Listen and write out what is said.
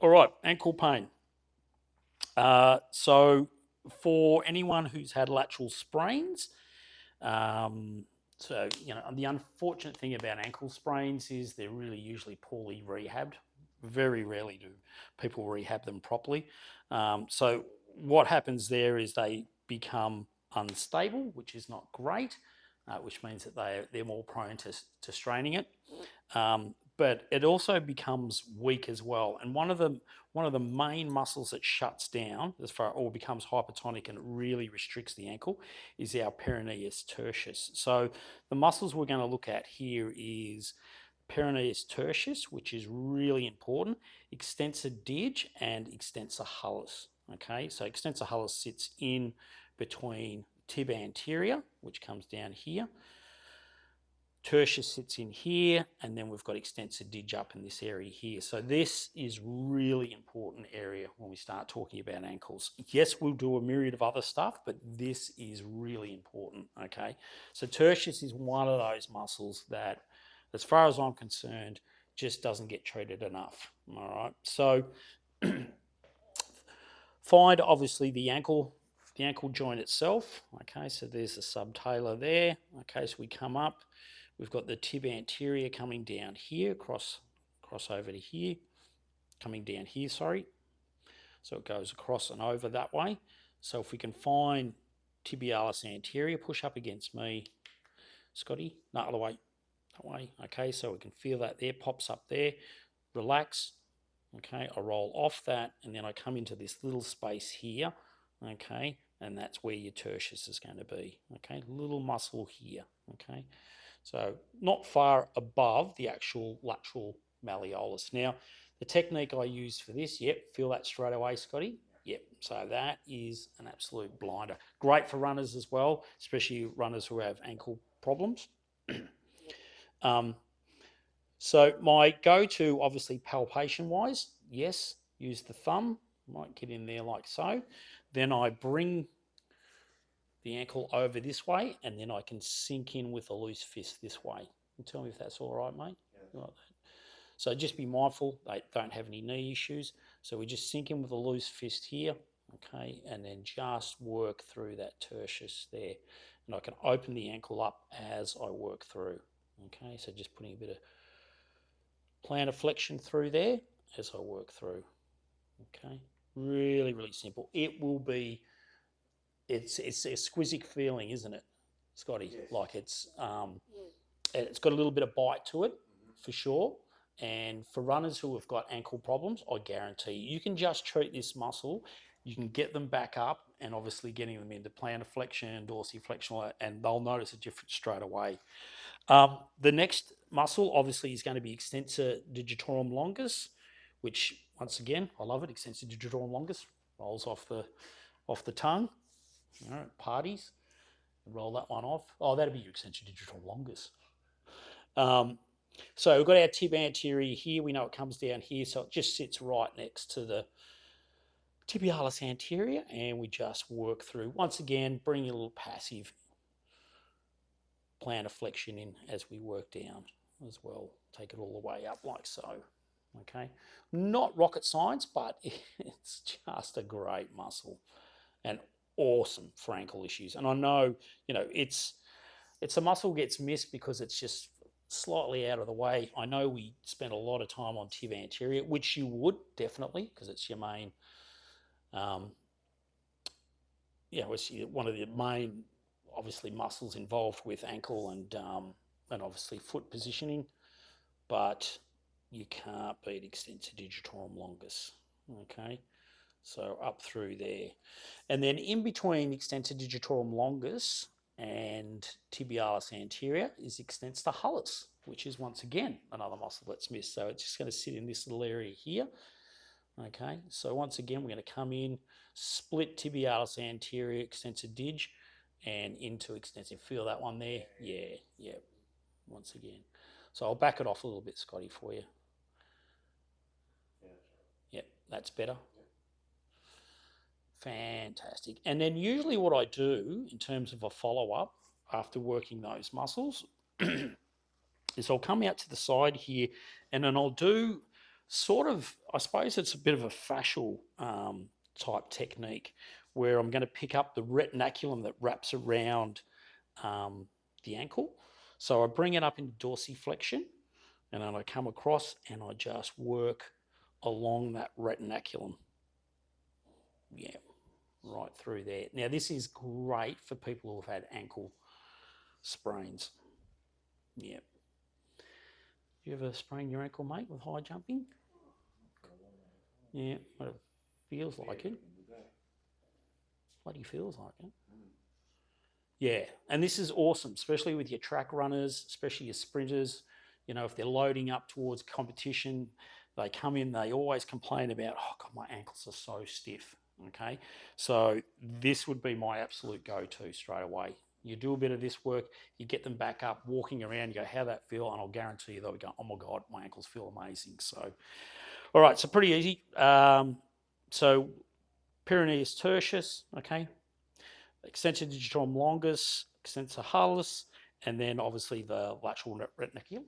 All right, ankle pain. So for anyone who's had lateral sprains, so the unfortunate thing about ankle sprains is they're really usually poorly rehabbed. Very rarely do people rehab them properly. So what happens there is they become unstable, which is not great, which means that they're more prone to straining it. But it also becomes weak as well. And one of the main muscles that shuts down or becomes hypertonic and it really restricts the ankle is our peroneus tertius. So the muscles we're going to look at here is peroneus tertius, which is really important, extensor dig and extensor hallucis. Okay, so extensor hallucis sits in between tib anterior, which comes down here. Tertius sits in here, and then we've got extensor dig up in this area here. So this is really important area when we start talking about ankles. Yes, we'll do a myriad of other stuff, but this is really important, okay? So tertius is one of those muscles that, as far as I'm concerned, just doesn't get treated enough, all right? So find, obviously, the ankle joint itself, okay? So there's the subtalar there, okay? So we come up. We've got the tib anterior coming down here, cross over to here, coming down here, sorry. So it goes across and over that way. So if we can find tibialis anterior, push up against me, Scotty, no, other way, that way. Okay, so we can feel that there, pops up there, relax. Okay, I roll off that, and then I come into this little space here, okay, and that's where your tertius is going to be, okay, little muscle here, okay. So not far above the actual lateral malleolus. Now, the technique I use for this, yep, feel that straight away, Scotty? Yep, so that is an absolute blinder. Great for runners as well, especially runners who have ankle problems. So my go-to, obviously palpation-wise, yes, use the thumb, might get in there like so. Then I bring the ankle over this way, and then I can sink in with a loose fist this way. You tell me if that's all right, mate. Yeah. Like that. So just be mindful they don't have any knee issues. So we just sink in with a loose fist here, okay, and then just work through that tertius there. And I can open the ankle up as I work through, okay. So just putting a bit of plantar flexion through there as I work through, okay. Really, really simple. It will be. It's a exquisite feeling, isn't it, Scotty? Yes. Like it's got a little bit of bite to it, for sure. And for runners who have got ankle problems, I guarantee you can just treat this muscle. You can get them back up, and obviously getting them into plantar flexion, dorsiflexion, and they'll notice a difference straight away. The next muscle, obviously, is going to be extensor digitorum longus, which, once again, I love it. Extensor digitorum longus rolls off the tongue. All right, parties, roll that one off. Oh, that'll be your extensor digitorum longus. So we've got our tib anterior here. We know it comes down here, so it just sits right next to the tibialis anterior, and we just work through. Once again, bring a little passive plantar flexion in as we work down as well. Take it all the way up like so. Okay, not rocket science, but it's just a great muscle and awesome for ankle issues. And I know, it's a muscle gets missed because it's just slightly out of the way. I know we spend a lot of time on tib anterior, which you would definitely, because it's your main, it's one of the main, obviously, muscles involved with ankle and obviously foot positioning. But you can't beat extensor digitorum longus. Okay, so up through there, and then in between extensor digitorum longus and tibialis anterior is extensor hallucis, which is once again another muscle that's missed. So it's just going to sit in this little area here. Okay, so once again, we're going to come in, split tibialis anterior, extensor dig, and into extensor. Feel that one there? Yeah. Once again. So I'll back it off a little bit, Scotty, for you. Yeah, that's better. Fantastic. And then usually what I do in terms of a follow-up after working those muscles is I'll come out to the side here, and then I'll do Sort of, I suppose it's a bit of a fascial type technique where I'm going to pick up the retinaculum that wraps around um, the ankle. So I bring it up into dorsiflexion and then I come across and I just work along that retinaculum. Yeah, right through there. Now, this is great for people who have had ankle sprains. Yeah. You ever sprain your ankle, mate, with high jumping? Yeah, but it feels like it. Bloody feels like it. Yeah, and this is awesome, especially with your track runners, especially your sprinters. You know, if they're loading up towards competition, they come in, they always complain about, oh God, my ankles are so stiff. Okay, so this would be my absolute go-to straight away. You do a bit of this work, you get them back up, walking around, you go, how that feel? And I'll guarantee you they'll go, oh my God, my ankles feel amazing. So, all right, so pretty easy. So peroneus tertius, okay, extensor digitorum longus, extensor hallucis, and then obviously the lateral retinaculum.